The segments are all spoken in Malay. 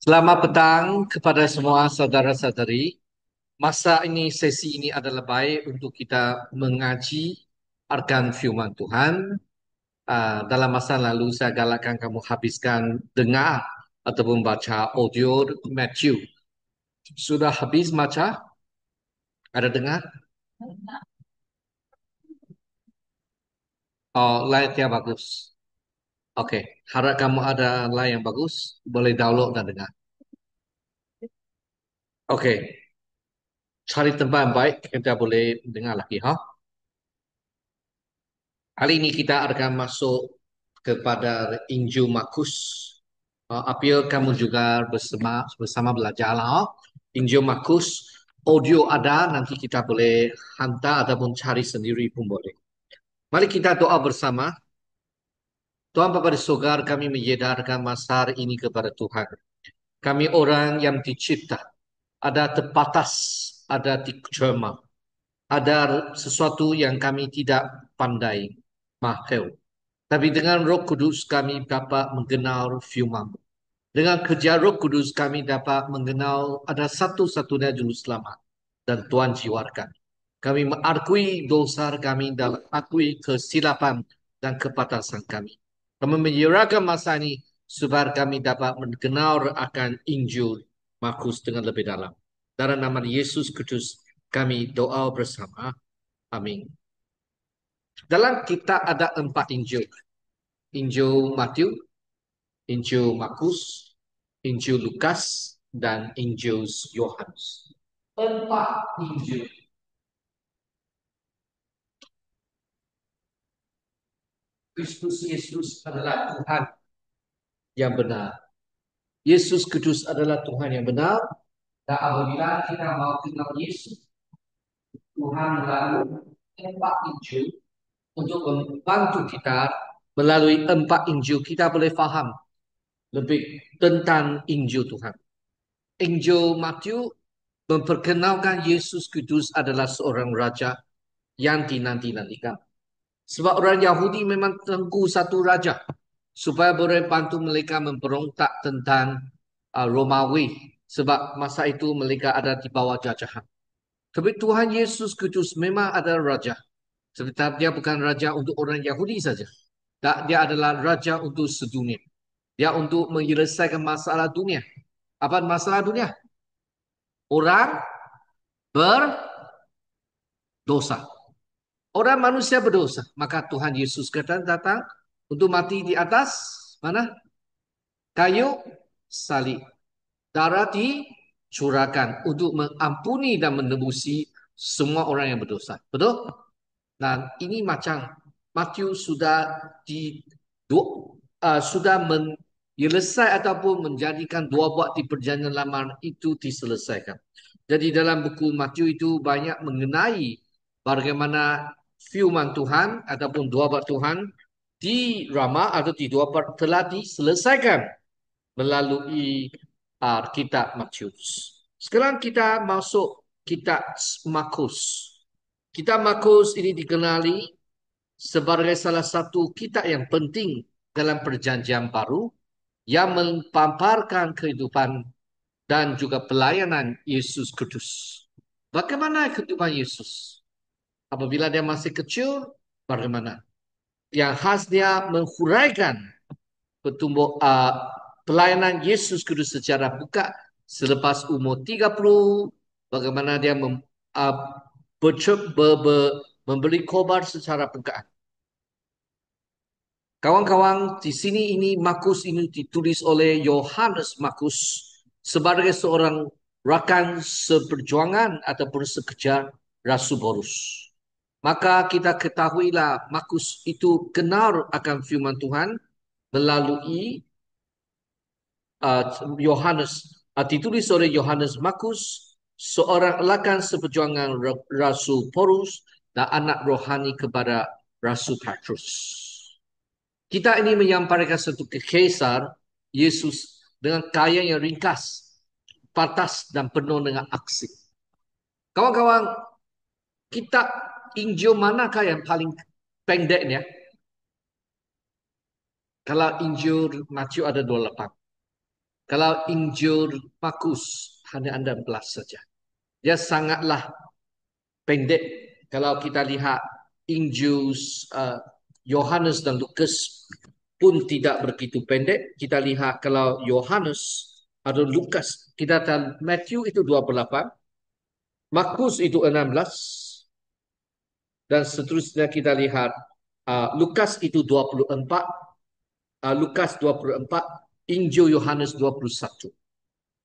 Selamat petang kepada semua saudara-saudari. Masa ini, sesi ini adalah baik untuk kita mengaji akan firman Tuhan. Dalam masa lalu, saya galakkan kamu habiskan dengar ataupun baca audio Matthew. Sudah habis baca? Ada dengar? Oh, layar bagus. Oke, harap kamu ada layar yang bagus. Boleh download dan dengar. Oke, cari tempat yang baik. Kita boleh dengar lagi. Ha? Hari ini kita akan masuk kepada Injil Markus. Apil kamu juga bersama belajarlah. Injil Markus, audio ada, nanti kita boleh hantar ataupun cari sendiri pun boleh. Mari kita doa bersama. Tuhan Bapa di surga, kami menyedarkan masa ini kepada Tuhan. Kami orang yang dicipta, ada terbatas, ada dicerma, ada sesuatu yang kami tidak pandai, mahal. Tapi dengan Roh Kudus kami dapat mengenal firman. Dengan kerja Roh Kudus kami dapat mengenal ada satu-satunya juru selamat dan Tuhan jiwakan. Kami mengakui dosa kami dan mengakui kesilapan dan kepatasan kami. Kami menyerahkan masa ini supaya kami dapat mengenal akan Injil Markus dengan lebih dalam. Dalam nama Yesus Kristus kami doa bersama. Amin. Dalam kita ada 4 Injil. Injil Matius, Injil Markus, Injil Lukas, dan Injil Yohanes. 4 Injil. Kristus Yesus adalah Tuhan yang benar. Yesus Kristus adalah Tuhan yang benar. Dan apabila kita mau kenal Yesus, Tuhan melalui 4 Injil untuk membantu kita melalui 4 Injil kita boleh faham lebih tentang Injil Tuhan. Injil Matius memperkenalkan Yesus Kristus adalah seorang raja yang dinanti-nantikan. Sebab orang Yahudi memang tunggu satu raja supaya boleh bantu mereka memberontak tentang Romawi. Sebab masa itu mereka ada di bawah jajahan. Tapi Tuhan Yesus Kristus memang ada raja. Sebab dia bukan raja untuk orang Yahudi saja. Dia adalah raja untuk sedunia. Dia untuk menyelesaikan masalah dunia. Apa masalah dunia? Orang berdosa. Orang manusia berdosa. Maka Tuhan Yesus datang untuk mati di atas mana? Kayu salib. Darah dicurahkan untuk mengampuni dan menebusi semua orang yang berdosa. Betul? Dan ini macam Matius sudah menyelesaikan ataupun menjadikan dua buah di perjanjian lama itu diselesaikan. Jadi dalam buku Matius itu banyak mengenai bagaimana firman Tuhan ataupun dua buah Tuhan di Rama atau di dua buah telah diselesaikan melalui kitab Matius. Sekarang kita masuk kitab Markus. Kitab Markus ini dikenali sebagai salah satu kitab yang penting dalam perjanjian baru yang memaparkan kehidupan dan juga pelayanan Yesus Kristus. Bagaimana kehidupan Yesus? Apabila dia masih kecil, bagaimana? Yang khas dia menghuraikan pelayanan Yesus Kristus secara buka selepas umur 30, bagaimana dia memberi khobar secara buka. Kawan-kawan, di sini ini Markus ini ditulis oleh Yohanes Markus sebagai seorang rakan seperjuangan ataupun sekejar Rasul Paulus. Maka kita ketahuilah Markus itu kenal akan firman Tuhan melalui Yohanes, ditulis oleh Yohanes Markus, seorang rakan seperjuangan Rasul Paulus dan anak rohani kepada Rasul Petrus. Kita ini menyampaikan satu kekisar Yesus dengan kaya yang ringkas, patas dan penuh dengan aksi. Kawan-kawan, kitab Injil manakah yang paling pendeknya? Kalau Injil Matius ada 28. Kalau Injil Markus hanya 16 saja. Dia sangatlah pendek. Kalau kita lihat Injil Yohanes dan Lukas pun tidak begitu pendek. Kita lihat kalau Yohanes atau Lukas, kita tahu Matthew itu 28, Markus itu 16, dan seterusnya kita lihat Lukas itu 24, Lukas 24, Injil Yohanes 21.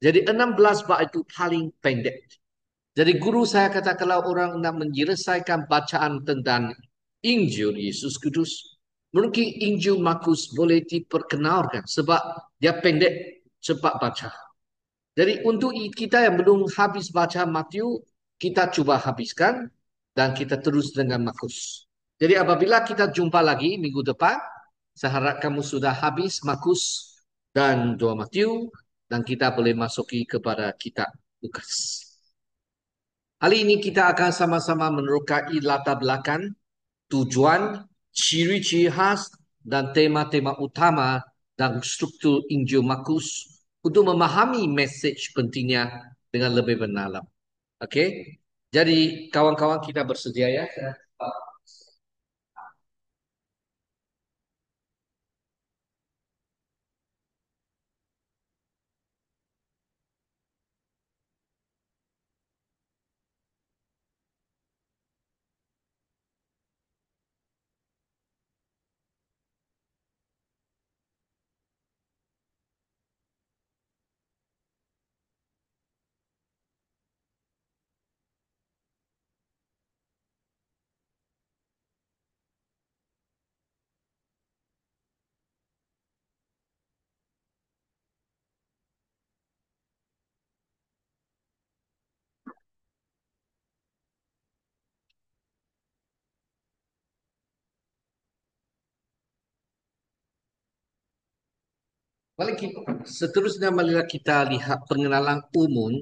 Jadi 16 bab itu paling pendek. Jadi guru saya kata kalau orang nak menyelesaikan bacaan tentang Injil Yesus Kudus, mungkin Injil Markus boleh diperkenalkan sebab dia pendek, cepat baca. Jadi untuk kita yang belum habis baca Matthew, kita cuba habiskan dan kita terus dengan Markus. Jadi apabila kita jumpa lagi minggu depan, saya harap kamu sudah habis Markus dan 2 Matthew dan kita boleh masuki kepada kitab Lukas. Hari ini kita akan sama-sama menerokai latar belakang, tujuan, ciri-ciri khas dan tema-tema utama dan struktur Injil Markus untuk memahami mesej pentingnya dengan lebih mendalam. Okey? Jadi kawan-kawan kita bersedia ya? Seterusnya marilah kita lihat pengenalan umum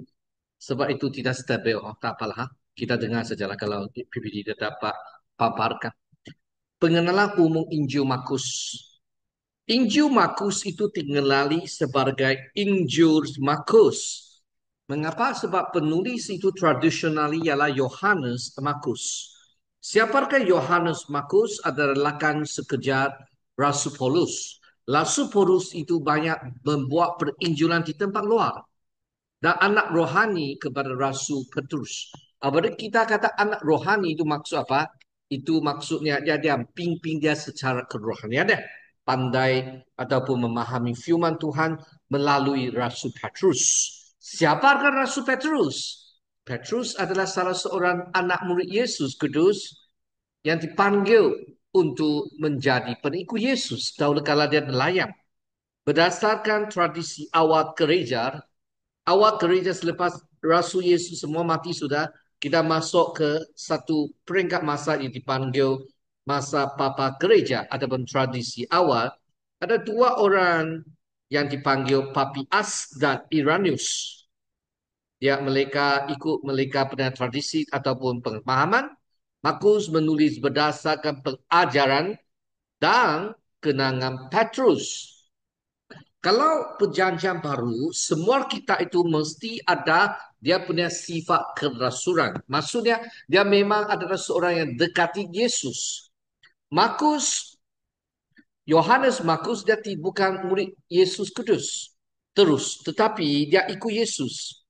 sebab itu tidak stabil. Oh, tak apalah. Kita dengar sajalah kalau PPT tidak dapat paparkan. Pengenalan umum Injil Markus. Injil Markus itu dikenali sebagai Injil Markus. Mengapa? Sebab penulis itu tradisional ialah Yohanes Markus. Siapakah Yohanes Markus? Adalah rakan sekejar Rasul Paulus. Rasul Paulus itu banyak membuat perinjilan di tempat luar. Dan anak rohani kepada Rasul Petrus. Apabila kita kata anak rohani itu maksud apa? Itu maksudnya dia pimpin dia secara kerohanian dia. Pandai ataupun memahami firman Tuhan melalui Rasul Petrus. Siapakah Rasul Petrus? Petrus adalah salah seorang anak murid Yesus Kudus yang dipanggil untuk menjadi pengikut Yesus dahulu kala dia nelayan. Berdasarkan tradisi awal gereja selepas Rasul Yesus semua mati sudah, kita masuk ke satu peringkat masa yang dipanggil masa Papa Gereja ataupun tradisi awal. Ada dua orang yang dipanggil Papias dan Iranius. Mereka ikut mereka pada tradisi ataupun pemahaman. Markus menulis berdasarkan pengajaran dan kenangan Petrus. Kalau perjanjian baru, semua kita itu mesti ada dia punya sifat kerasulan. Maksudnya, dia memang adalah seorang yang dekati Yesus. Markus, Yohanes Markus, dia bukan murid Yesus Kudus. Terus, tetapi dia ikut Yesus.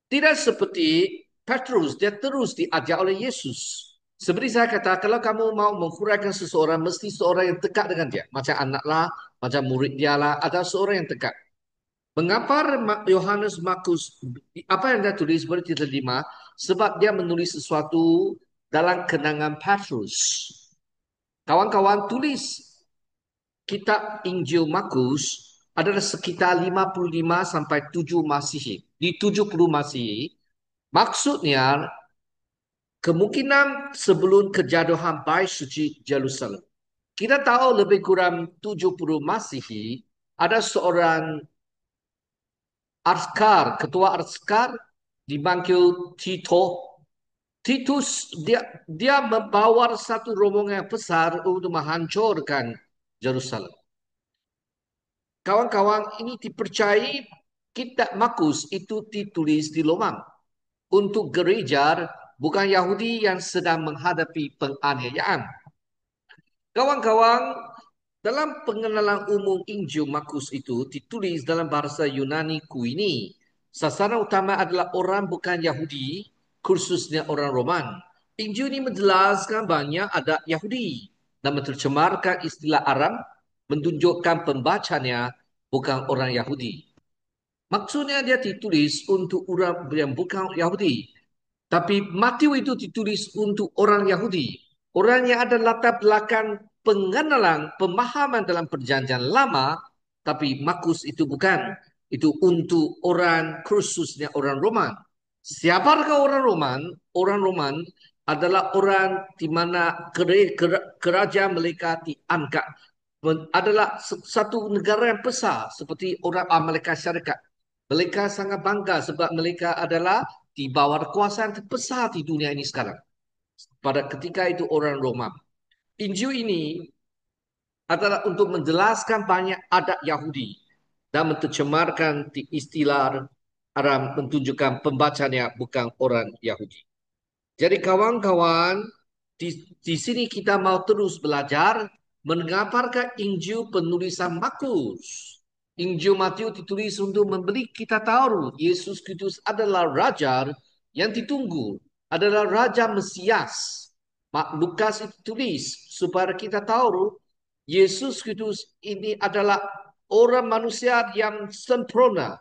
Tidak seperti Petrus, dia terus diajar oleh Yesus. Seperti saya kata, kalau kamu mau menghuraikan seseorang, mesti seorang yang dekat dengan dia. Macam anak lah, macam murid dia lah, ada seorang yang dekat. Mengapa Yohanes Markus, apa yang dia tulis boleh diterima? Sebab dia menulis sesuatu dalam kenangan Petrus. Kawan-kawan tulis kitab Injil Markus adalah sekitar 55 sampai 7 Masihi. Di 70 Masihi, maksudnya kemungkinan sebelum kejatuhan Bait Suci Jerusalem. Kita tahu lebih kurang 70 Masihi ada seorang ketua askar dipanggil Tito. Titus dia membawa satu rombongan besar untuk menghancurkan Jerusalem. Kawan-kawan, ini dipercayai kitab Markus itu ditulis di Lomang untuk gereja bukan Yahudi yang sedang menghadapi penganiayaan. Kawan-kawan, dalam pengenalan umum Injil Markus itu ditulis dalam bahasa Yunani kuini. Sasaran utama adalah orang bukan Yahudi, khususnya orang Roman. Injil ini menjelaskan banyak adat Yahudi dan menerjemahkan istilah Aram, menunjukkan pembacanya bukan orang Yahudi. Maksudnya dia ditulis untuk orang yang bukan Yahudi. Tapi Matius itu ditulis untuk orang Yahudi. Orang yang ada latar belakang pengenalan, pemahaman dalam perjanjian lama. Tapi Markus itu bukan. Itu untuk orang khususnya orang Roman. Siapakah orang Roman? Orang Roman adalah orang di mana kerajaan mereka diangkat. Adalah satu negara yang besar seperti orang Amerika Syarikat. Mereka sangat bangga sebab mereka adalah di bawah kekuasaan terbesar di dunia ini sekarang. Pada ketika itu orang Roma. Injil ini adalah untuk menjelaskan banyak adat Yahudi dan menterjemahkan istilah Aram menunjukkan pembacanya bukan orang Yahudi. Jadi kawan-kawan, di sini kita mau terus belajar mengabarkan Injil penulisan Markus. Injil Matius ditulis untuk memberi kita tahu Yesus Kristus adalah Raja yang ditunggu, adalah Raja Mesias. Lukas itu tulis supaya kita tahu Yesus Kristus ini adalah orang manusia yang sempurna.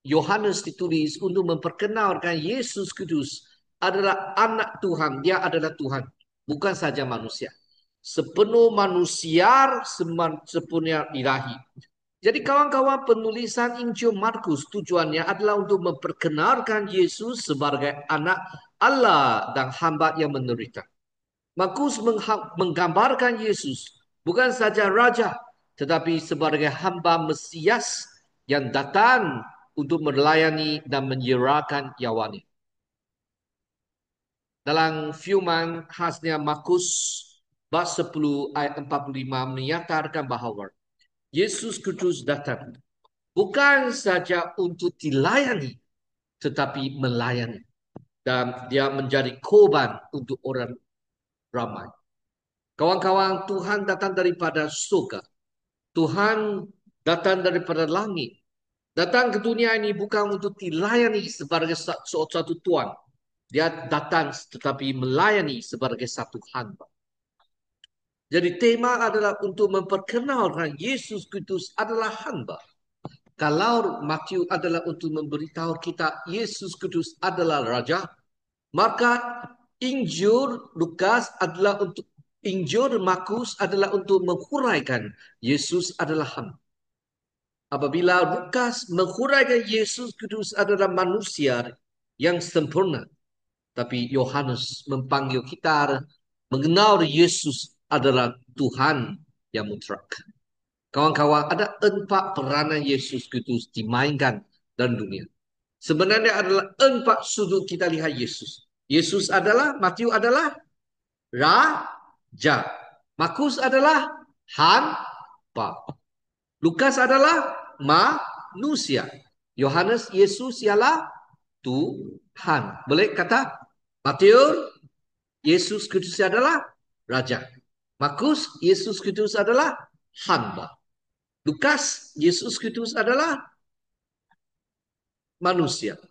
Yohanes ditulis untuk memperkenalkan Yesus Kristus adalah anak Tuhan. Dia adalah Tuhan, bukan saja manusia. Sepenuh manusia, sepenuhnya ilahi. Jadi kawan-kawan, penulisan Injil Markus tujuannya adalah untuk memperkenalkan Yesus sebagai anak Allah dan hamba yang menderita. Markus menggambarkan Yesus bukan saja raja, tetapi sebagai hamba Mesias yang datang untuk melayani dan menyerahkan nyawanya. Dalam firman khasnya Markus bab 10 ayat 45 menyatakan bahawa Yesus Kristus datang bukan saja untuk dilayani, tetapi melayani. Dan dia menjadi korban untuk orang ramai. Kawan-kawan, Tuhan datang daripada surga. Tuhan datang daripada langit. Datang ke dunia ini bukan untuk dilayani sebagai satu tuan. Dia datang tetapi melayani sebagai satu hamba. Jadi tema adalah untuk memperkenalkan Yesus Kristus adalah hamba. Kalau Matius adalah untuk memberitahu kita Yesus Kristus adalah Raja, maka Injil Lukas adalah untuk Injil Markus adalah untuk menghuraikan Yesus adalah hamba. Apabila Lukas menghuraikan Yesus Kristus adalah manusia yang sempurna, tapi Yohanes memanggil kita mengenal Yesus adalah Tuhan yang mutlak. Kawan-kawan, ada 4 peranan Yesus Kristus dimainkan dalam dunia. Sebenarnya adalah 4 sudut kita lihat Yesus. Yesus adalah, Matius adalah Raja. Markus adalah hamba. Lukas adalah manusia. Yohanes, Yesus ialah Tuhan. Boleh kata Matius, Yesus Kristus adalah Raja. Markus, Yesus Kristus adalah hamba. Lukas, Yesus Kristus adalah manusia.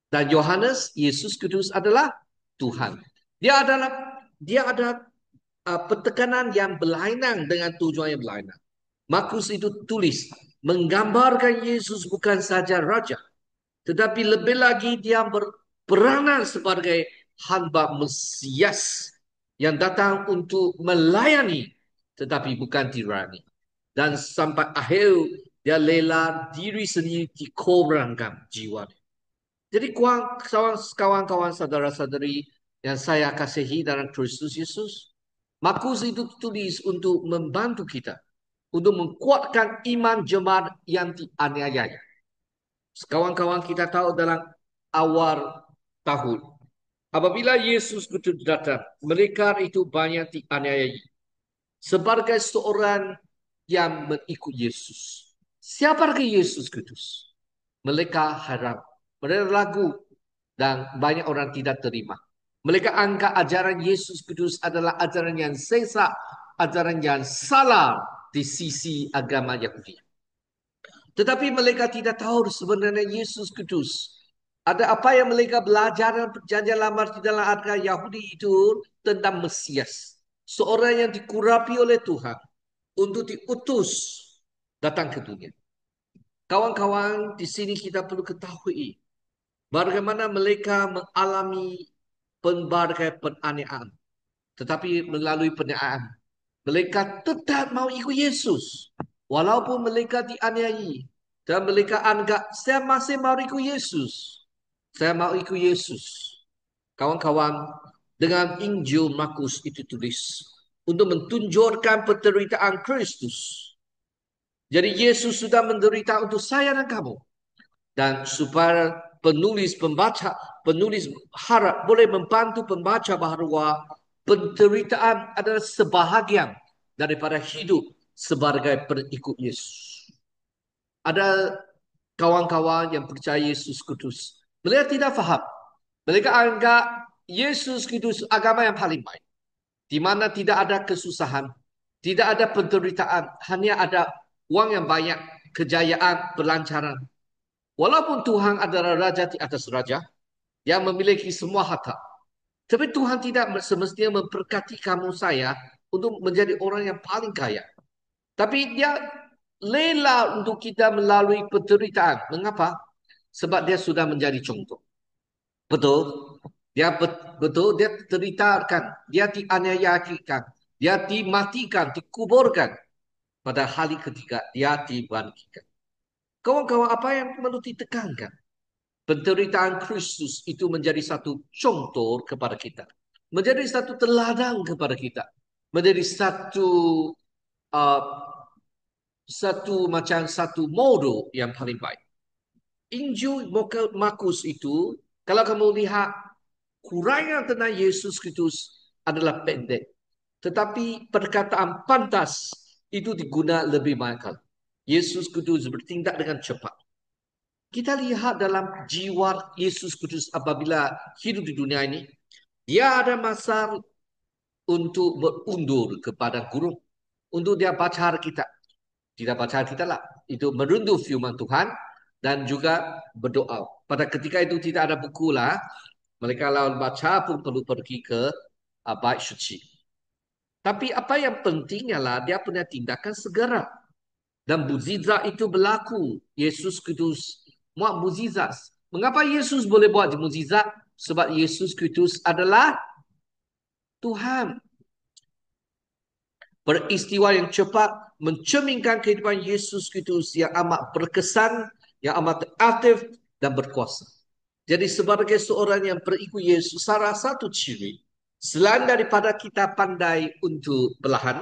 Dan Yohanes, Yesus Kristus adalah Tuhan. Dia ada pentekanan yang berlainan dengan tujuan yang berlainan. Markus itu tulis menggambarkan Yesus bukan saja raja, tetapi lebih lagi dia berperanan sebagai hamba Mesias yang datang untuk melayani tetapi bukan tirani. Dan sampai akhir dia rela diri sendiri dikorbankan jiwa. Jadi kawan-kawan saudara-saudari yang saya kasihi dalam Kristus Yesus, Markus itu tulis untuk membantu kita untuk menguatkan iman jemaat yang dianiaya. Kawan-kawan kita tahu dalam awal tahun, apabila Yesus Kristus datang, mereka itu banyak dianiayai. Sebagai seorang yang mengikut Yesus, Siapakah Yesus Kristus? Mereka haram, mereka ragu, dan banyak orang tidak terima. Mereka anggap ajaran Yesus Kristus adalah ajaran yang sesat, ajaran yang salah di sisi agama Yahudi. Tetapi mereka tidak tahu sebenarnya Yesus Kristus. Ada apa yang mereka belajar dalam perjanjian lama di dalam agama Yahudi itu tentang Mesias. Seorang yang dikurapi oleh Tuhan untuk diutus datang ke dunia. Kawan-kawan, di sini kita perlu ketahui bagaimana mereka mengalami berbagai penganiayaan. Tetapi melalui penganiayaan, mereka tetap mau ikut Yesus. Walaupun mereka dianiayai. Dan mereka anggap, saya masih mau ikut Yesus. Saya mau ikut Yesus. Kawan-kawan, dengan Injil Markus itu tulis. Untuk mentunjukkan penderitaan Kristus. Jadi Yesus sudah menderita untuk saya dan kamu. Dan supaya penulis harap boleh membantu pembaca bahawa penderitaan adalah sebahagian daripada hidup sebagai pengikut Yesus. Ada kawan-kawan yang percaya Yesus Kristus. Mereka tidak faham. Mereka anggap Yesus Kristus agama yang paling baik. Di mana tidak ada kesusahan, tidak ada penderitaan, hanya ada uang yang banyak, kejayaan, pelancaran. Walaupun Tuhan adalah raja di atas raja, yang memiliki semua harta. Tapi Tuhan tidak semestinya memberkati kamu saya untuk menjadi orang yang paling kaya. Tapi dia rela untuk kita melalui penderitaan. Mengapa? Sebab dia sudah menjadi contoh. Betul? Betul, dia teritakan, dia dianiayakan, dia dimatikan, dikuburkan. Pada hari ketiga, dia dibangkitkan. Kawan-kawan, apa yang perlu ditekankan? Penderitaan Kristus itu menjadi satu contoh kepada kita. Menjadi satu teladan kepada kita. Menjadi uh, satu model yang paling baik. Injil Markus itu, kalau kamu lihat kurangan tentang Yesus Kristus adalah pendek. Tetapi perkataan pantas itu digunakan lebih banyak kali. Yesus Kristus bertindak dengan cepat. Kita lihat dalam jiwa Yesus Kristus apabila hidup di dunia ini, dia ada masa untuk berundur kepada guru. Untuk dia baca kita. Tidak baca kita lah. Itu merunduh firman Tuhan dan juga berdoa. Pada ketika itu tidak ada buku lah. Mereka lawan baca pun perlu pergi ke bait suci. Tapi apa yang pentingnya lah dia punya tindakan segera. Dan mukjizat itu berlaku. Yesus Kristus buat mukjizat. Mengapa Yesus boleh buat mukjizat? Sebab Yesus Kristus adalah Tuhan. Peristiwa yang cepat mencerminkan kehidupan Yesus Kristus yang amat berkesan, yang amat aktif dan berkuasa. Jadi sebagai seorang yang berikut Yesus, salah satu ciri, selain daripada kita pandai untuk belahan,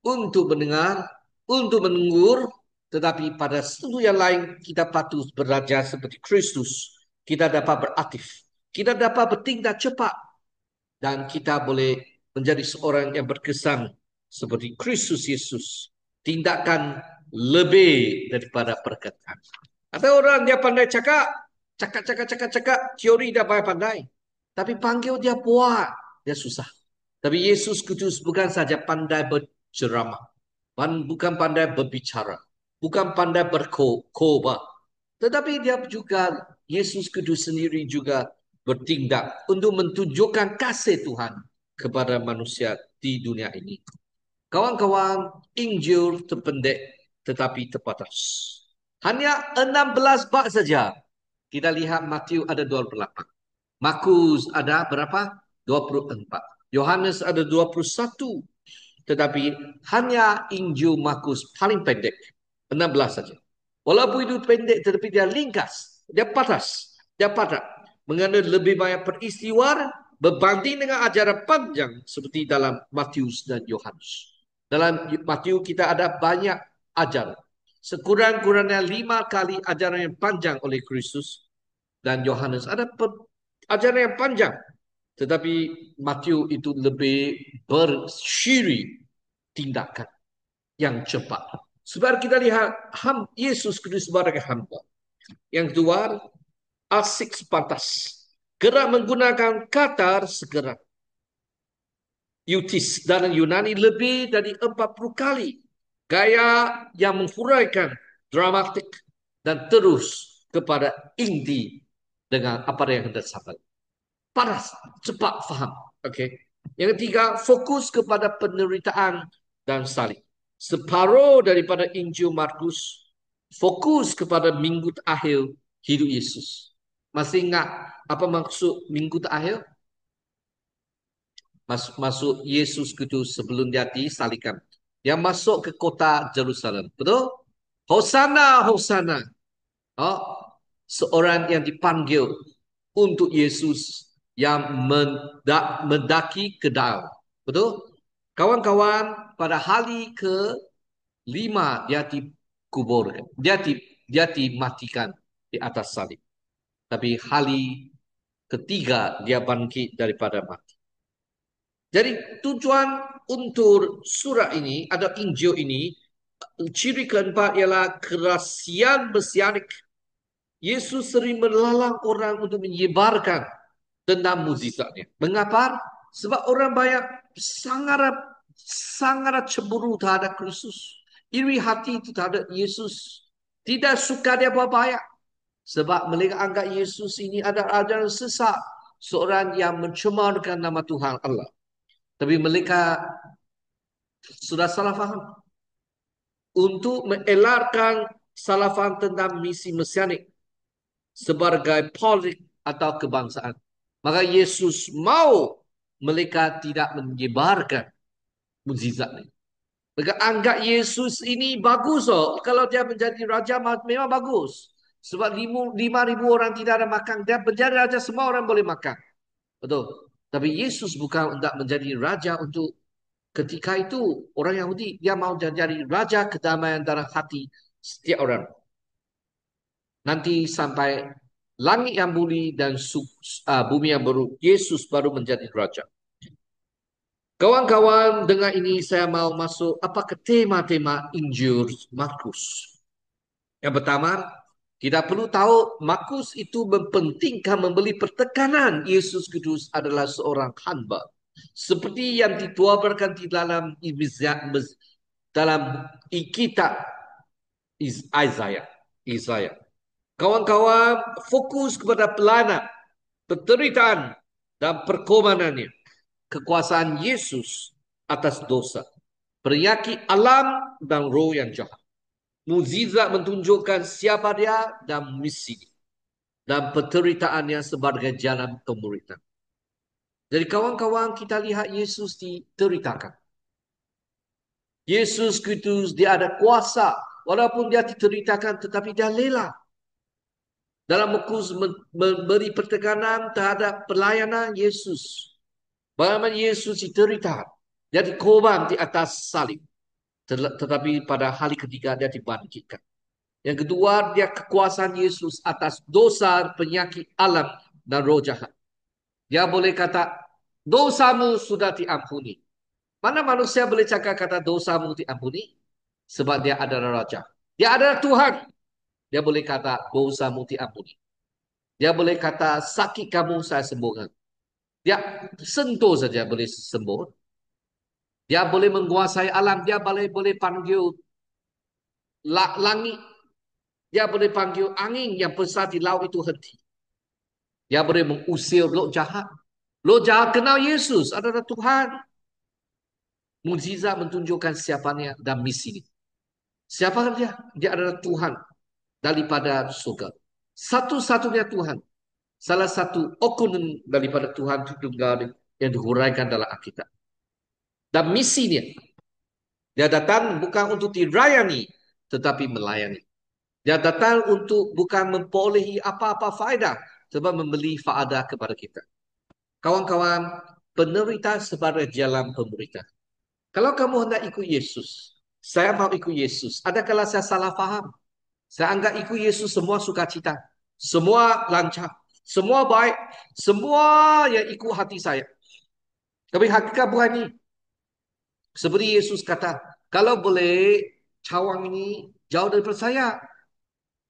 untuk mendengar, untuk menunggur, tetapi pada seluruh yang lain kita patut belajar seperti Kristus. Kita dapat beraktif, kita dapat bertindak cepat, dan kita boleh menjadi seorang yang berkesan seperti Kristus Yesus. Tindakan lebih daripada perkataan. Ada orang dia pandai cakap, cakap, teori dia pandai. Tapi panggil dia buat, dia susah. Tapi Yesus Kristus bukan saja pandai berceramah, bukan pandai berbicara, bukan pandai berkhotbah, tetapi dia juga, Yesus Kristus sendiri juga bertindak untuk menunjukkan kasih Tuhan kepada manusia di dunia ini. Kawan-kawan, Injil terpendek tetapi terbatas. Hanya 16 bab saja. Kita lihat Matius ada 28. Markus ada berapa? 24. Yohanes ada 21. Tetapi hanya Injil Markus paling pendek. 16 saja. Walaupun itu pendek tetapi dia ringkas. Dia padat. Mengandung lebih banyak peristiwa berbanding dengan ajaran panjang seperti dalam Matius dan Yohanes. Dalam Matius kita ada banyak ajaran. Sekurang-kurangnya 5 kali ajaran yang panjang oleh Kristus. Dan Yohanes ada ajaran yang panjang. Tetapi Matius itu lebih bersiri tindakan yang cepat. Sebab kita lihat Yesus Kristus sebagai hamba. Yang kedua, asik sepantas. Kerap menggunakan kata segera. Eutis dalam Yunani lebih dari 40 kali. Gaya yang menghuraikan, dramatik, dan terus kepada inti dengan apa yang hendak disampaikan. Panas, cepat faham. Okay. Yang ketiga, fokus kepada penderitaan dan salib. Separuh daripada Injil Markus fokus kepada minggu terakhir hidup Yesus. Masih ingat apa maksud minggu terakhir? Masuk Yesus itu sebelum dia disalibkan. Dia masuk ke kota Jerusalem. Betul? Hosana, Hosana. Oh, seorang yang dipanggil untuk Yesus yang mendaki ke daun. Betul? Kawan-kawan, pada hari ke-5 dia dikuburkan. Dia dimatikan di atas salib. Tapi hari ketiga dia bangkit daripada mati. Jadi tujuan untuk surah ini, ada Injil ini, ciri keempat ialah kerahsiaan mesianik. Yesus sering melalang orang untuk menyebarkan tentang mukjizatnya. Mengapa? Sebab orang banyak sangat cemburu terhadap Kristus. Iri hati terhadap Yesus. Tidak suka dia buat banyak. Sebab mereka anggap Yesus ini adalah ajaran sesat. Seorang yang mencemarkan nama Tuhan Allah. Tapi mereka sudah salah faham. Untuk mengelakkan salah faham tentang misi mesianik sebagai politik atau kebangsaan. Maka Yesus mau mereka tidak menyebarkan mukjizat ini. Mereka anggap Yesus ini bagus. Kalau dia menjadi raja memang bagus. Sebab 5,000 orang tidak ada makan. Dia menjadi raja, semua orang boleh makan. Betul. Tapi Yesus bukan untuk menjadi raja untuk ketika itu orang Yahudi. Dia mau jadi raja kedamaian dalam hati setiap orang. Nanti sampai langit yang bumi dan bumi yang baru, Yesus baru menjadi raja. Kawan-kawan, dengan ini saya mau masuk apakah tema-tema Injil Markus. Yang pertama, kita perlu tahu Markus itu mempentingkan memberi pertekanan Yesus Kristus adalah seorang hamba. Seperti yang dituabarkan di dalam kitab Isaiah. Kawan-kawan, fokus kepada pelayanan, penderitaan, dan perkomanannya. Kekuasaan Yesus atas dosa, penyakit alam dan roh yang jahat. Mukjizat menunjukkan siapa dia dan misi dan penderitaannya sebagai jalan pemuridan. Jadi kawan-kawan, kita lihat Yesus diteritakan. Yesus Kristus dia ada kuasa walaupun dia diteritakan tetapi dia rela. Dalam Markus memberi pertekanan terhadap pelayanan Yesus. Bagaimana Yesus diterita, dia dikorban di atas salib. Tetapi pada hari ketiga dia dibangkitkan. Yang kedua, dia kekuasaan Yesus atas dosa, penyakit alam dan roh jahat. Dia boleh kata, dosamu sudah diampuni. Mana manusia boleh cakap kata dosamu diampuni? Sebab dia adalah raja. Dia adalah Tuhan. Dia boleh kata dosamu diampuni. Dia boleh kata sakit kamu saya sembuhkan. Dia sentuh saja boleh sembuh. Dia boleh menguasai alam. Dia boleh panggil langit. Dia boleh panggil angin yang besar di laut itu henti. Dia boleh mengusir roh jahat. Roh jahat kenal Yesus adalah Tuhan. Mukjizat menunjukkan siapanya dan misi. Siapa dia? Dia adalah Tuhan daripada surga. Satu-satunya Tuhan. Salah satu oknum daripada Tuhan Tritunggal yang dihuraikan dalam Alkitab. Dan misinya, dia datang bukan untuk dirayani, tetapi melayani. Dia datang untuk bukan memperolehi apa-apa faedah, tetapi memberi faedah kepada kita. Kawan-kawan, penderita sebagai jalan pemberita. Kalau kamu hendak ikut Yesus, saya mau ikut Yesus. Adakah saya salah faham? Saya anggap ikut Yesus semua sukacita. Semua lancar. Semua baik. Semua yang ikut hati saya. Tapi hakikat bukan ini. Seperti Yesus kata, kalau boleh cawang ini jauh daripada saya.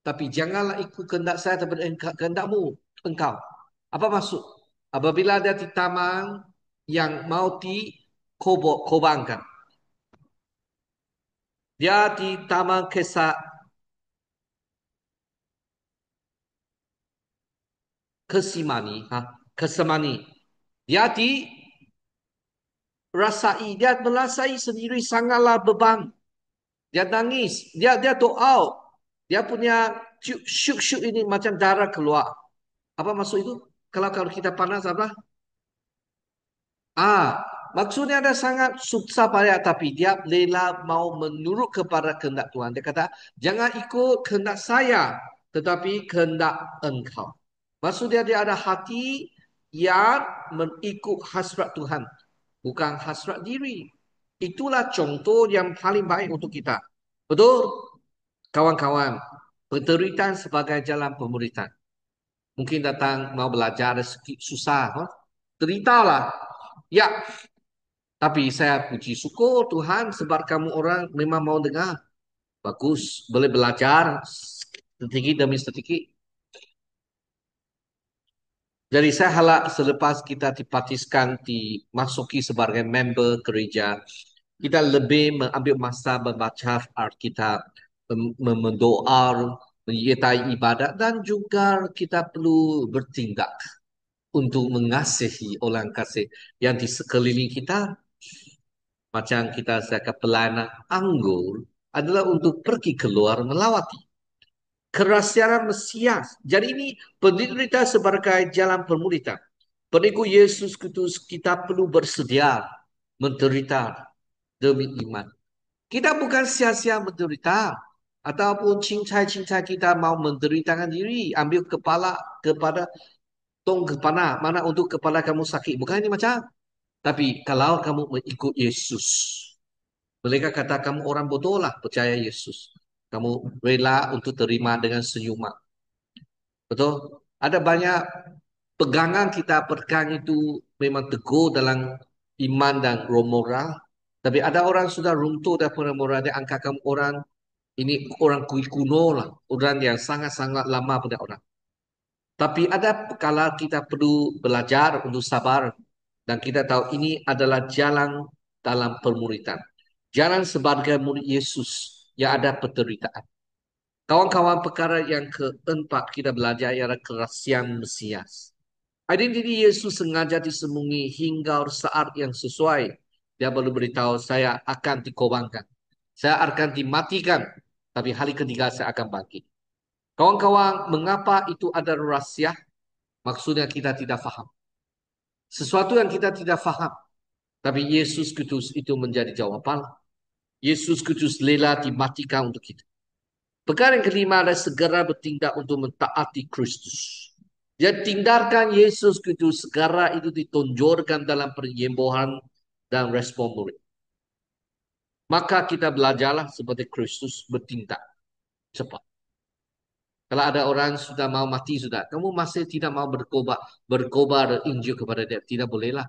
Tapi janganlah ikut kehendak saya, tapi kehendakmu engkau. Apa maksud? Apabila ada di taman yang mau dikobangkan. Dia di taman kesimani. Kesemani. Dia dirasai. Dia merasai sendiri sangatlah beban. Dia nangis. Dia doa. Dia punya syuk-syuk ini macam darah keluar. Apa maksud itu? Kalau kita panas apa? Maksudnya ada sangat susah payah tapi dia rela mau menurut kepada kehendak Tuhan. Dia kata, jangan ikut kehendak saya, tetapi kehendak engkau. Maksudnya dia ada hati yang mengikut hasrat Tuhan, bukan hasrat diri. Itulah contoh yang paling baik untuk kita. Betul? Kawan-kawan, penderitaan sebagai jalan pemuritan. Mungkin datang mau belajar sedikit susah. Deritalah. Ya, tapi saya puji syukur Tuhan sebab kamu orang memang mau dengar. Bagus, boleh belajar sedikit demi sedikit. Jadi saya harap selepas kita dipatiskan, dimasuki sebagai member gereja, kita lebih mengambil masa membaca Alkitab, mendoa, menyertai ibadat dan juga kita perlu bertindak untuk mengasihi orang kasih yang di sekeliling kita. Macam kita zakat pelana anggur adalah untuk pergi keluar melawati kerahsiaan Mesias. Jadi ini penderita sebagai jalan pemulihan. Pengikut Yesus Kristus kita perlu bersedia menderita demi iman. Kita bukan sia-sia menderita ataupun cincai-cincai kita mau menderitakan diri, ambil kepala kepada tong kepala mana untuk kepala kamu sakit. Bukan ini macam. Tapi kalau kamu mengikut Yesus, mereka kata kamu orang bodoh lah percaya Yesus. Kamu rela untuk terima dengan senyuman. Betul? Ada banyak pegangan kita pegang itu memang teguh dalam iman dan roh moral. Tapi ada orang sudah runtuh daripada moral. Dia angkat kamu orang, ini orang kuno lah. Orang yang sangat-sangat lama pada orang. Tapi ada kala kita perlu belajar untuk sabar. Dan kita tahu ini adalah jalan dalam permuritan. Jalan sebagai murid Yesus yang ada penderitaan. Kawan-kawan perkara yang keempat kita belajar ialah kerahsiaan Mesias. Identiti Yesus sengaja disembunyi hingga saat yang sesuai. Dia baru beritahu saya akan dikobangkan. Saya akan dimatikan. Tapi hari ketiga saya akan bangkit. Kawan-kawan, mengapa itu ada rahasia? Maksudnya kita tidak faham. Sesuatu yang kita tidak faham. Tapi Yesus Kristus itu menjadi jawaban. Yesus Kristus rela dimatikan untuk kita. Perkara yang kelima adalah segera bertindak untuk mentaati Kristus. Dia tindakan Yesus Kristus segera itu ditonjolkan dalam penyembuhan dan respon murid. Maka kita belajarlah seperti Kristus bertindak cepat. Kalau ada orang sudah mau mati sudah, kamu masih tidak mau berkobar Injil kepada dia, tidak bolehlah.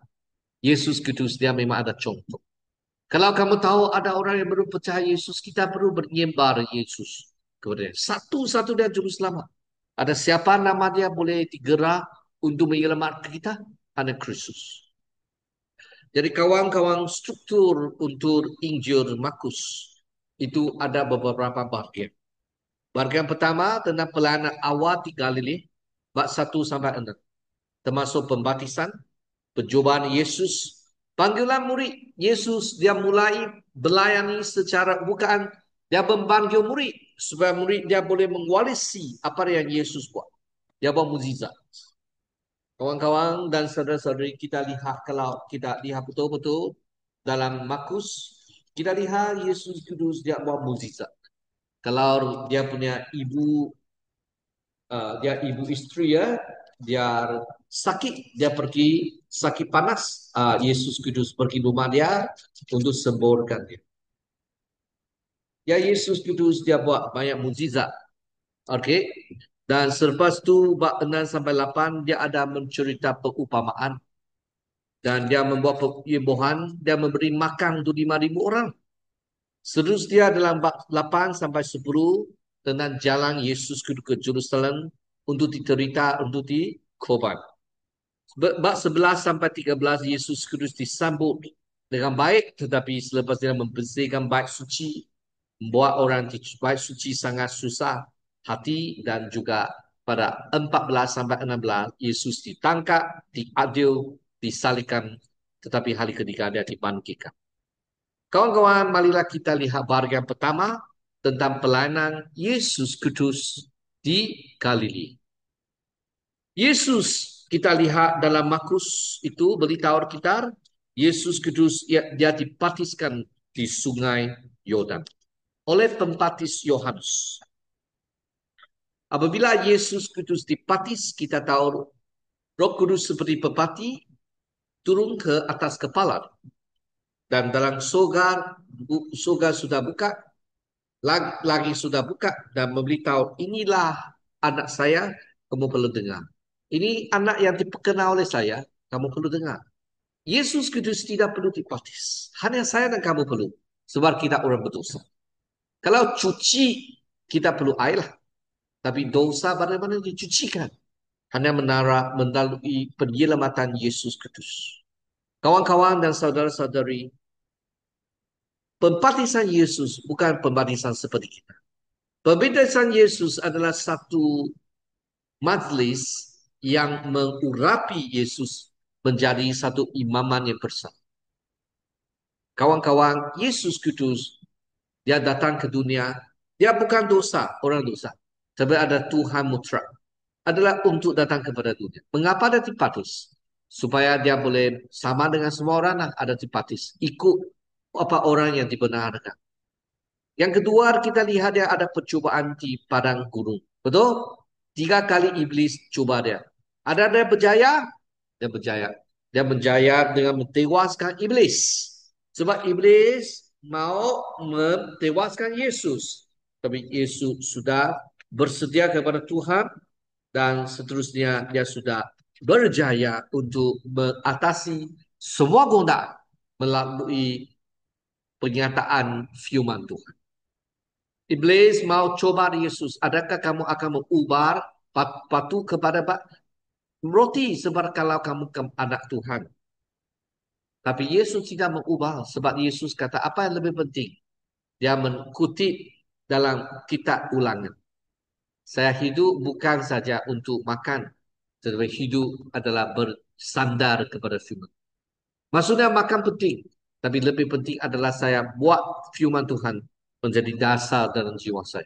Yesus Kristus dia memang ada contoh. Kalau kamu tahu ada orang yang baru percaya Yesus, kita perlu menyembah Yesus kepada dia. Satu-satunya juru selamat. Ada siapa nama dia boleh digerak untuk menyelamatkan kita? Hanya Kristus. Jadi kawan-kawan struktur untuk Injil Markus itu ada beberapa bagian. Bagian pertama tentang pelayanan awal di Galilea, bab 1 sampai 6. Termasuk pembaptisan, percobaan Yesus, panggilan murid. Yesus dia mulai melayani secara bukan dia memanggil murid supaya murid dia boleh mengwarisi apa yang Yesus buat. Dia buat mukjizat. Kawan-kawan dan saudara-saudari kita lihat kalau kita lihat betul-betul dalam Markus, kita lihat Yesus Kudus dia buat mukjizat. Kalau dia punya dia ibu istri ya, dia sakit, dia pergi sakit panas. Yesus Kudus pergi rumah dia untuk sembuhkan dia. Ya Yesus Kudus dia buat banyak mukjizat. Okey. Dan selepas tu bab 6 sampai 8 dia ada mencerita perumpamaan dan dia membuat penyembuhan, dia memberi makan untuk 5,000 orang. Seterusnya dalam bab 8 sampai 10 tentang jalan Yesus ke Jerusalem untuk diterita, untuk dikorban. Bab 11 sampai 13 Yesus Kudus disambut dengan baik, tetapi selepas dia membersihkan bait suci, membuat orang di bait suci sangat susah hati, dan juga pada 14 sampai 16 Yesus ditangkap, diadil, disalibkan, tetapi hari ketiga dia dibangkitkan. Kawan-kawan, marilah kita lihat bahagian pertama tentang pelayanan Yesus Kudus di Galilea. Yesus, kita lihat dalam Markus itu beritahu kita, Yesus Kudus dia dibaptiskan di Sungai Yordan oleh pembaptis Yohanes. Apabila Yesus Kudus dibaptis, kita tahu Roh Kudus seperti pepati turun ke atas kepala, dan dalam surga sudah buka, lagi sudah buka, dan memberitahu, inilah anak saya, kamu perlu dengar. Ini anak yang diperkenal oleh saya, kamu perlu dengar. Yesus Kudus tidak perlu dibaptis. Hanya saya dan kamu perlu. Sebab kita orang berdosa. Kalau cuci, kita perlu air lah. Tapi dosa bagaimana dicucikan? Hanya melalui penyelamatan Yesus Kudus. Kawan-kawan dan saudara-saudari, pembaptisan Yesus bukan pembaptisan seperti kita. Pembaptisan Yesus adalah satu majlis yang mengurapi Yesus menjadi satu imaman yang besar. Kawan-kawan, Yesus Kudus, dia datang ke dunia, dia bukan orang dosa. Tapi ada Tuhan mutlak. Adalah untuk datang kepada dunia. Mengapa ada dibaptis? Supaya dia boleh sama dengan semua orang ada dibaptis. Ikut apa orang yang dibenarkan. Yang kedua, kita lihat dia ada percubaan di padang gurun. Betul? 3 kali iblis coba dia. Ada dia berjaya? Dia berjaya. Dia berjaya dengan mentewaskan iblis. Sebab iblis mau mentewaskan Yesus. Tapi Yesus sudah bersedia kepada Tuhan, dan seterusnya dia sudah berjaya untuk mengatasi semua godaan melalui penyataan firman Tuhan. Iblis mau coba Yesus. Adakah kamu akan mengubah patuh kepada roti sebab kalau kamu anak Tuhan? Tapi Yesus tidak mengubah sebab Yesus kata apa yang lebih penting? Dia mengutip dalam kitab Ulangan. Saya hidup bukan saja untuk makan, tetapi hidup adalah bersandar kepada firman. Maksudnya makan penting, tapi lebih penting adalah saya buat firman Tuhan menjadi dasar dalam jiwa saya.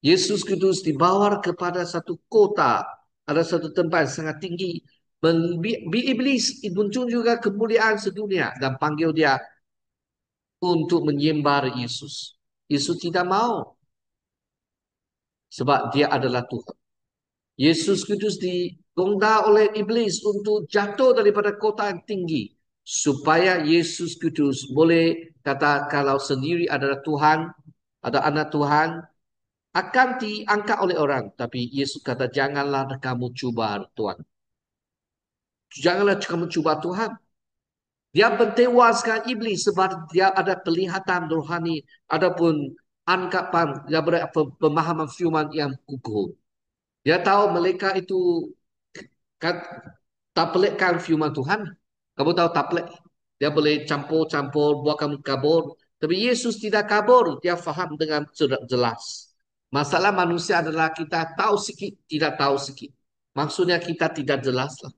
Yesus Kudus dibawa kepada satu kota, ada satu tempat yang sangat tinggi. Iblis muncul juga kemuliaan sedunia dan panggil dia untuk menyembah Yesus. Yesus tidak mau sebab dia adalah Tuhan. Yesus Kudus digoda oleh iblis untuk jatuh daripada kota yang tinggi supaya Yesus Kudus boleh kata kalau sendiri adalah Tuhan, ada anak Tuhan, akan diangkat oleh orang. Tapi Yesus kata, janganlah kamu cuba Tuhan. Janganlah kamu cuba Tuhan. Dia mentewaskan iblis sebab dia ada pelihatan rohani, adapun angkapan, dia berada pemahaman firman yang kukuh. Dia tahu mereka itu kan, tak pelikkan firman Tuhan. Kamu tahu tak pelik? Dia boleh campur-campur, buat kamu kabur. Tapi Yesus tidak kabur. Dia faham dengan jelas. Masalah manusia adalah kita tahu sikit, tidak tahu sikit. Maksudnya kita tidak jelas lah.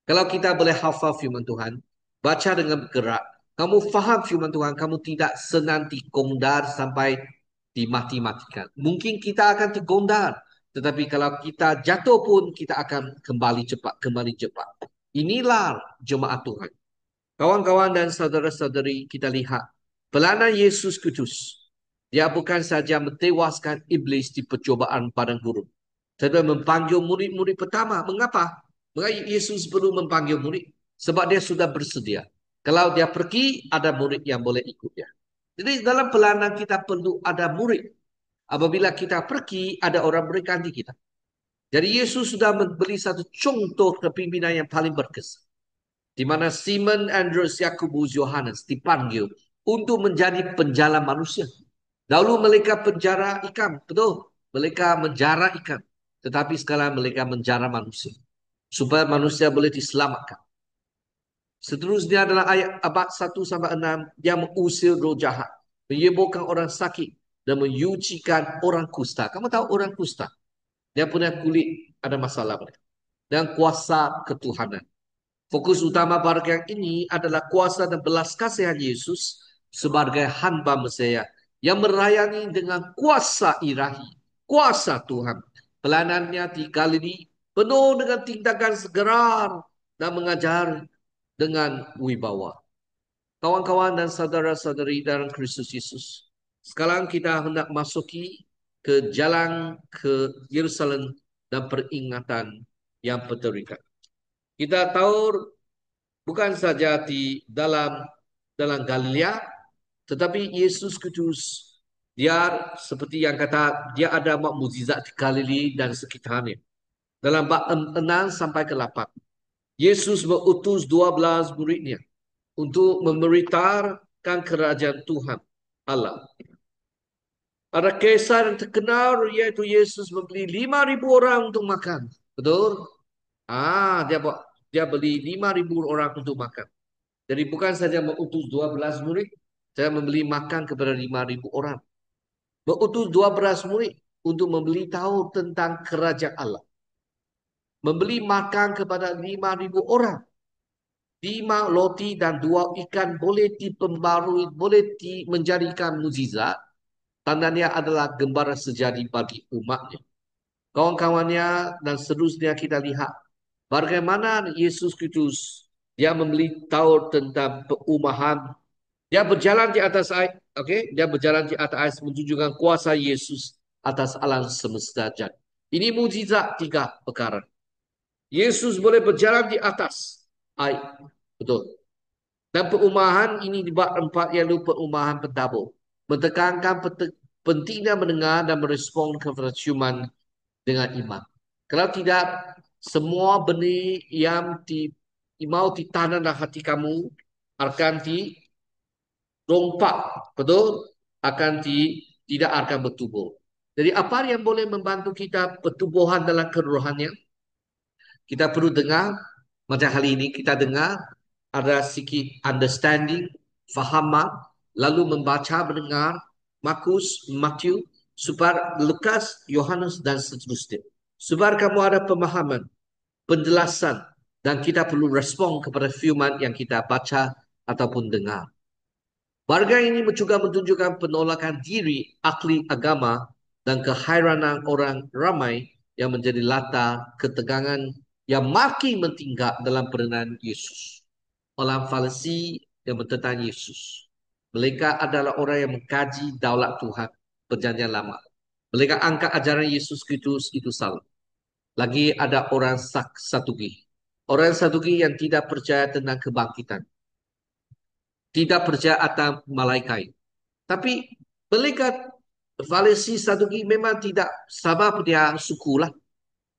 Kalau kita boleh hafal firman Tuhan, baca dengan bergerak, kamu faham firman Tuhan, kamu tidak senang digondar sampai dimati-matikan. Mungkin kita akan digondar, tetapi kalau kita jatuh pun kita akan kembali cepat. Inilah jemaat Tuhan. Kawan-kawan dan saudara-saudari, kita lihat pelayanan Yesus Kudus. Dia bukan saja mentewaskan iblis di percobaan padang gurun, tetapi memanggil murid-murid pertama. Mengapa? Mengapa Yesus perlu memanggil murid? Sebab dia sudah bersedia. Kalau dia pergi, ada murid yang boleh ikut dia. Jadi dalam pelayanan kita perlu ada murid. Apabila kita pergi, ada orang berganti kita. Jadi Yesus sudah memberi satu contoh kepimpinan yang paling berkesan. Di mana Simon, Andreas, Yakobus, Yohanes dipanggil untuk menjadi penjala manusia. Dahulu mereka penjara ikan, betul. Mereka menjara ikan. Tetapi sekarang mereka menjara manusia. Supaya manusia boleh diselamatkan. Seterusnya adalah ayat abad 1 sampai 6. Dia mengusir roh jahat. Menyembuhkan orang sakit. Dan menyucikan orang kusta. Kamu tahu orang kusta? Dia punya kulit ada masalah. Dan kuasa ketuhanan. Fokus utama bagian ini adalah kuasa dan belas kasihan Yesus sebagai hamba Mesias yang merayani dengan kuasa ilahi, kuasa Tuhan. Pelayanannya di Galilea penuh dengan tindakan segerar dan mengajar dengan wibawa. Kawan-kawan dan saudara-saudari dalam Kristus Yesus, sekarang kita hendak masuki ke jalan ke Yerusalem dan peringatan yang berterikat. Kita tahu bukan saja di dalam Galilea, tetapi Yesus Kristus dia seperti yang kata dia ada mukjizat di Galilea dan sekitarnya. Dalam bab 6 sampai ke 8, Yesus mengutus 12 muridnya untuk memberitakan kerajaan Tuhan Allah. Ada kisah yang terkenal yaitu Yesus membeli 5.000 orang untuk makan. Betul? Dia beli 5.000 orang untuk makan. Jadi bukan saja mengutus 12 murid, saya membeli makan kepada 5.000 orang. Mengutus 12 murid untuk membeli tahu tentang kerajaan Allah. Membeli makan kepada 5.000 orang. 5 roti dan 2 ikan boleh dipembarui, boleh menjadikan mukjizat. Tandanya adalah gambaran sejati bagi umatnya. Kawan-kawannya dan seterusnya kita lihat bagaimana Yesus Kristus dia memberitahu tentang perumahan. Dia berjalan di atas air, okay? Dia berjalan di atas air menunjukkan kuasa Yesus atas alam semesta jad. Ini mukjizat 3 perkara. Yesus boleh berjalan di atas air, betul. Dan perumahan ini di bab 4 yaitu perumahan pentabur. Mentekankan pentingnya mendengar dan merespon kepada ciuman dengan iman. Kalau tidak, semua benih yang mau ditanam dalam hati kamu akan dirompak, betul? Tidak akan bertumbuh. Jadi apa yang boleh membantu kita pertumbuhan dalam kerohanian? Kita perlu dengar, macam hari ini kita dengar, ada sikit understanding, fahaman, lalu membaca, mendengar, Markus, Matthew, supaya Lukas, Yohanes dan seterusnya. Supaya kamu ada pemahaman, penjelasan, dan kita perlu respon kepada firman yang kita baca ataupun dengar. Warga ini juga menunjukkan penolakan diri ahli agama dan kehairanan orang ramai yang menjadi latar ketegangan yang makin mentingkat dalam perenang Yesus. Orang Farisi yang bertentang Yesus. Mereka adalah orang yang mengkaji daulat Tuhan perjanjian lama. Mereka angkat ajaran Yesus Kristus itu salah. Lagi ada orang Saduki. Orang Saduki yang tidak percaya tentang kebangkitan. Tidak percaya atas malaikat. Tapi mereka Farisi Saduki memang tidak sama punya suku lah.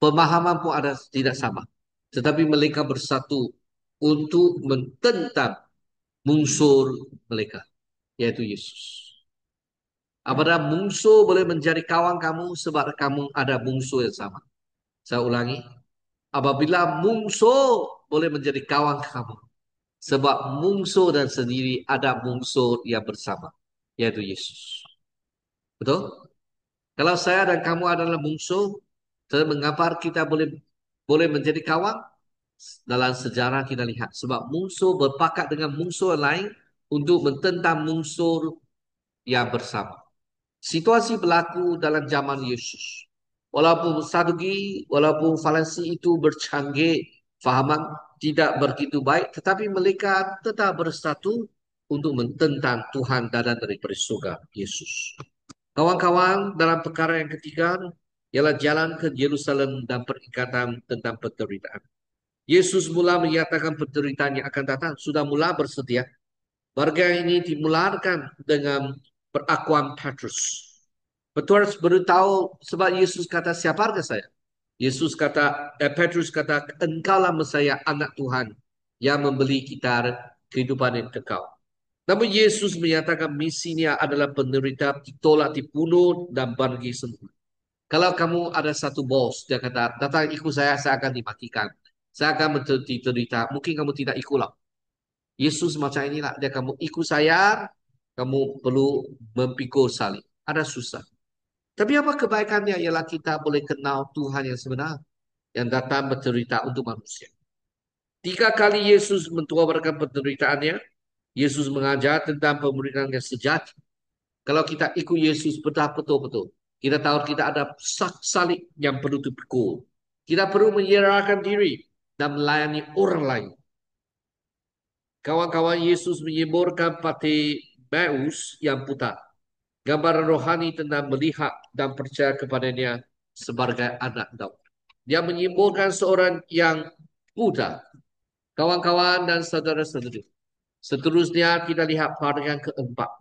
Pemahaman pun ada tidak sama. Tetapi mereka bersatu untuk mententang musuh mereka, yaitu Yesus. Apabila musuh boleh menjadi kawan kamu sebab kamu ada musuh yang sama. Saya ulangi. Apabila musuh boleh menjadi kawan kamu sebab musuh dan sendiri ada musuh yang bersama, yaitu Yesus. Betul? Kalau saya dan kamu adalah musuh, mengapa kita boleh menjadi kawan? Dalam sejarah kita lihat. Sebab musuh berpakat dengan musuh lain untuk mententang musuh yang bersama. Situasi berlaku dalam zaman Yesus. Walaupun Saduki, walaupun Farisi itu bercanggih, fahaman tidak begitu baik, tetapi mereka tetap bersatu untuk mententang Tuhan datang daripada surga, Yesus. Kawan-kawan, dalam perkara yang ketiga ialah jalan ke Yerusalem dan perikatan tentang penderitaan. Yesus mula menyatakan penderitaan yang akan datang. Sudah mula bersedia. Warga ini dimulakan dengan perakuan Petrus. Petrus beritahu sebab Yesus kata, siapakah saya? Petrus kata, engkaulah Mesias anak Tuhan yang membeli kita kehidupan yang kekal. Namun Yesus menyatakan misinya adalah penderita, ditolak, dibunuh, dan bangkit semula. Kalau kamu ada satu bos, dia kata, datang ikut saya akan dimatikan. Saya akan menderita. Mungkin kamu tidak ikutlah. Yesus macam inilah. Dia kamu ikut saya, kamu perlu memikul salib. Ada susah. Tapi apa kebaikannya ialah kita boleh kenal Tuhan yang sebenar. Yang datang bercerita untuk manusia. 3 kali Yesus mentuarkan penderitaannya. Yesus mengajar tentang pemberitaan yang sejati. Kalau kita ikut Yesus betul-betul. Kita tahu kita ada salib yang perlu dipikul. Kita perlu menyerahkan diri dan melayani orang lain. Kawan-kawan Yesus menyemburkan pati Paus yang buta. Gambaran rohani tentang melihat dan percaya kepadanya sebagai anak Daud. Dia menyemburkan seorang yang buta. Kawan-kawan dan saudara-saudari. Seterusnya kita lihat bagian keempat.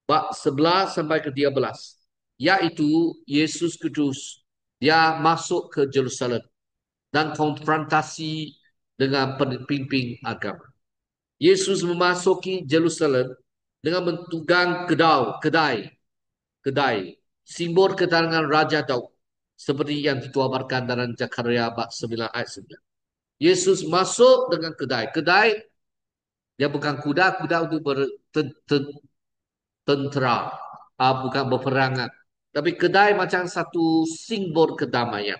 Bab 11 sampai ke 13. Yaitu Yesus Kudus. Dia masuk ke Jerusalem dan konfrontasi dengan pemimpin agama. Yesus memasuki Jerusalem dengan menunggang kedai, simbol kedatangan Raja Daud, seperti yang dituabarkan dalam Zakaria bab 9 ayat 9. Yesus masuk dengan kedai dia bukan kuda untuk bertentera, bukan berperangan, tapi kedai macam satu simbol kedamaian.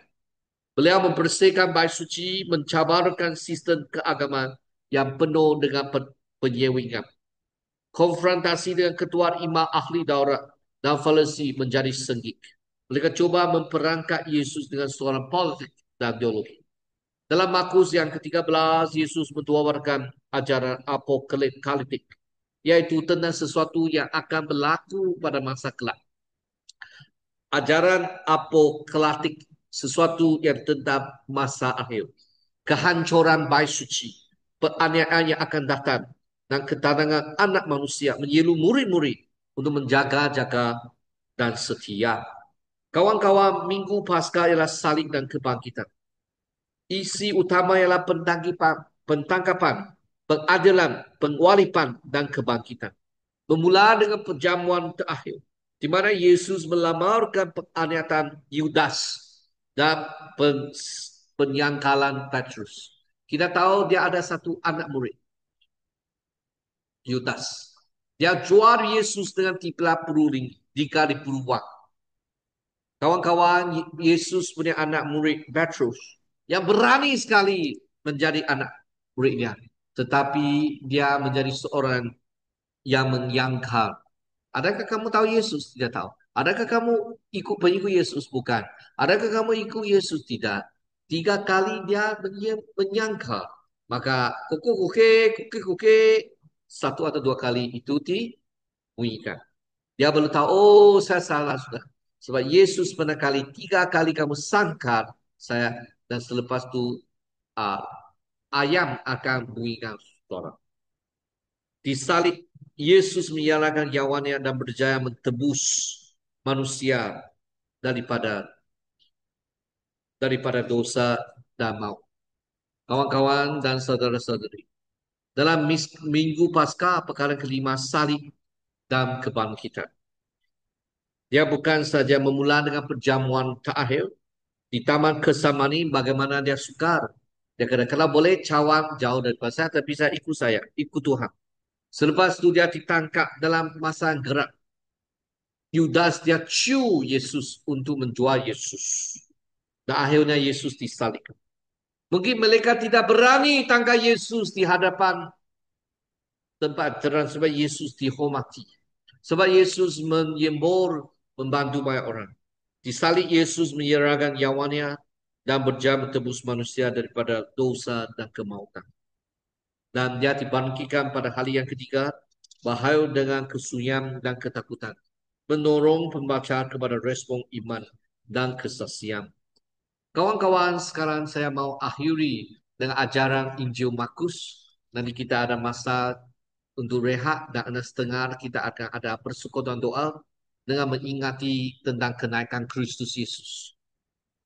Beliau membersihkan bait suci, mencabarkan sistem keagamaan yang penuh dengan penyewingan. Konfrontasi dengan ketua imam ahli Taurat dan Farisi menjadi sengit. Mereka coba memperangkat Yesus dengan soalan politik dan teologi. Dalam Markus yang ke-13, Yesus menawarkan ajaran apokaliptik, yaitu tentang sesuatu yang akan berlaku pada masa kelak. Ajaran apokaliptik, sesuatu yang tentang masa akhir. Kehancuran bait suci, penganiayaan yang akan datang, dan kedatangan anak manusia menyeru murid-murid untuk menjaga-jaga dan setia. Kawan-kawan, Minggu Paskah ialah salib dan kebangkitan. Isi utama ialah pentangkapan, pengadilan, pengualipan, dan kebangkitan. Bermula dengan perjamuan terakhir, di mana Yesus melamarkan penganiayaan Yudas dan penyangkalan Petrus. Kita tahu dia ada satu anak murid, Yudas. Dia jual Yesus dengan 30 ringgit, 3.000 wang. Kawan-kawan, Yesus punya anak murid Petrus yang berani sekali menjadi anak muridnya. Tetapi dia menjadi seorang yang menyangkal. Adakah kamu tahu Yesus? Tidak tahu. Adakah kamu ikut pengikut Yesus? Bukan. Adakah kamu ikut Yesus? Tidak. 3 kali dia menyangkal. Maka kuku, satu atau 2 kali itu dibunyikan. Dia baru tahu, oh saya salah sudah. Sebab Yesus pernah 3 kali kamu sangkar saya. Dan selepas itu uh, ayam akan bunyikan suara. Disalib, Yesus menyalakan nyawanya dan berjaya mentebus manusia daripada dosa dan maut. Kawan-kawan dan saudara-saudari. Dalam Minggu Paskah, perkara kelima, salib dan kebangkitan. Dia bukan saja memula dengan perjamuan terakhir di Taman Kesamani, bagaimana dia sukar. Dia kata, kalau boleh cawan jauh daripada saya, tapi saya, ikut Tuhan. Selepas itu dia ditangkap dalam masa gerak. Yudas dia ciu Yesus untuk menjual Yesus. Dan akhirnya Yesus disalibkan. Mungkin mereka tidak berani tangkap Yesus di hadapan tempat terang sebab Yesus dihormati. Sebab Yesus menyembur membantu banyak orang. Disalib Yesus menyerahkan nyawanya dan berjaya menebus manusia daripada dosa dan kemautan. Dan dia dibangkitkan pada hari yang ketiga, bahaya dengan kesunyian dan ketakutan. Mendorong pembaca kepada respon iman dan kesaksian. Kawan-kawan, sekarang saya mau akhiri dengan ajaran Injil Markus. Nanti kita ada masa untuk rehat dan 6:30 kita akan ada persekutuan doa dengan mengingati tentang kenaikan Kristus Yesus.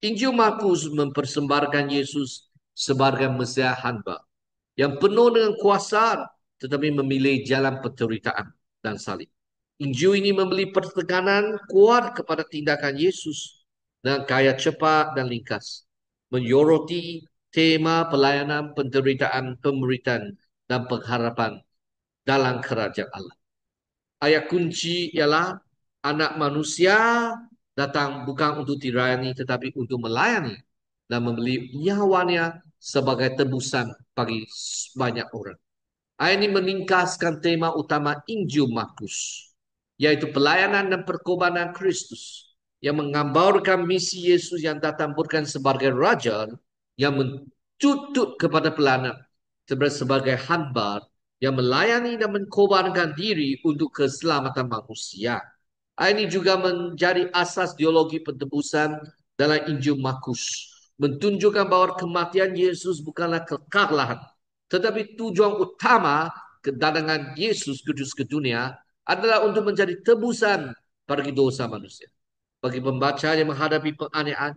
Injil Markus mempersembahkan Yesus sebagai Mesias hamba yang penuh dengan kuasa tetapi memilih jalan penderitaan dan salib. Injil ini memberi pertekanan kuat kepada tindakan Yesus dengan gaya cepat dan ringkas, menyoroti tema pelayanan, penderitaan, pemberitaan, dan pengharapan dalam kerajaan Allah. Ayat kunci ialah anak manusia datang bukan untuk dilayani tetapi untuk melayani dan membeli nyawanya sebagai tebusan bagi banyak orang. Ayat ini meningkaskan tema utama Injil Markus, yaitu pelayanan dan perkorbanan Kristus yang menggambarkan misi Yesus yang datang bukan sebagai raja yang menuntut kepada pelayanan, sebagai hamba yang melayani dan mengkorbankan diri untuk keselamatan manusia. Ini juga menjadi asas teologi pentebusan dalam Injil Markus, menunjukkan bahwa kematian Yesus bukanlah kekalahan, tetapi tujuan utama kedatangan Yesus Kudus ke dunia adalah untuk menjadi tebusan bagi dosa manusia. Bagi pembaca yang menghadapi penganiayaan,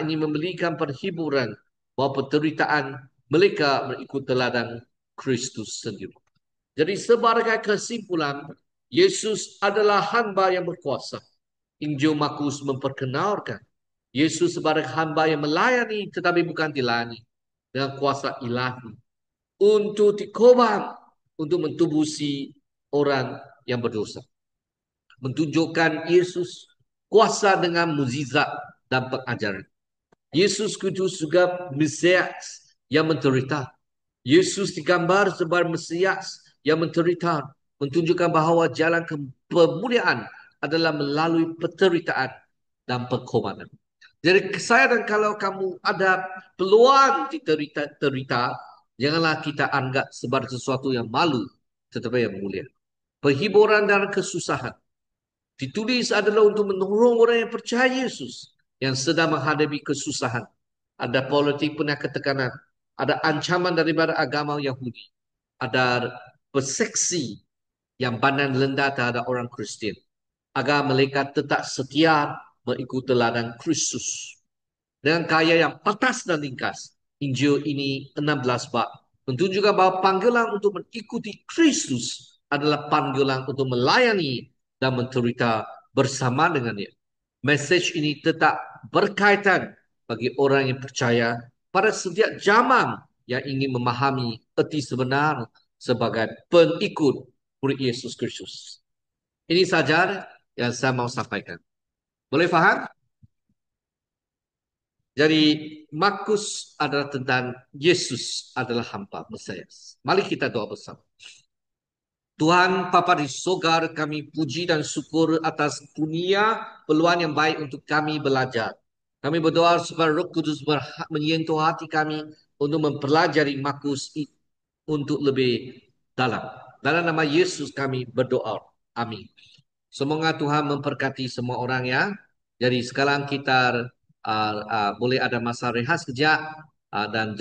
ini memberikan perhiburan bahwa penderitaan mereka mengikut teladan Kristus sendiri. Jadi sebagai kesimpulan, Yesus adalah hamba yang berkuasa. Injil Markus memperkenalkan Yesus sebagai hamba yang melayani tetapi bukan dilayani, dengan kuasa ilahi untuk dikorban untuk mentubusi orang yang berdosa. Menunjukkan Yesus kuasa dengan mukjizat dan pengajaran. Yesus Kudus juga Mesias yang menderita. Yesus digambar sebagai Mesias yang menderita, menunjukkan bahawa jalan kemuliaan adalah melalui penderitaan dan pengorbanan. Jadi saya dan kalau kamu ada peluang diterita, janganlah kita anggap sebagai sesuatu yang malu, tetapi yang mulia. Penghiburan dan kesusahan ditulis adalah untuk menolong orang yang percaya Yesus yang sedang menghadapi kesusahan. Ada politik penyakit tekanan, ada ancaman daripada agama Yahudi, ada persepsi yang pandang rendah terhadap orang Kristian, agar mereka tetap setia mengikut teladan Kristus. Dengan gaya yang patas dan ringkas, Injil ini 16 bab menunjukkan bahawa panggilan untuk mengikuti Kristus adalah panggilan untuk melayani dan menderita bersama dengannya. Mesej ini tetap berkaitan bagi orang yang percaya pada setiap zaman yang ingin memahami erti sebenar sebagai pengikut murid Yesus Kristus. Ini saja yang saya mau sampaikan. Boleh faham? Jadi Markus adalah tentang Yesus adalah hamba Mesias. Mari kita doa bersama. Tuhan Bapa di surga, kami puji dan syukur atas dunia peluang yang baik untuk kami belajar. Kami berdoa supaya Roh Kudus menyentuh hati kami untuk mempelajari Markus untuk lebih dalam. Dalam nama Yesus kami berdoa. Amin. Semoga Tuhan memberkati semua orang ya. Jadi sekarang kita boleh ada masa rehat sekejap dan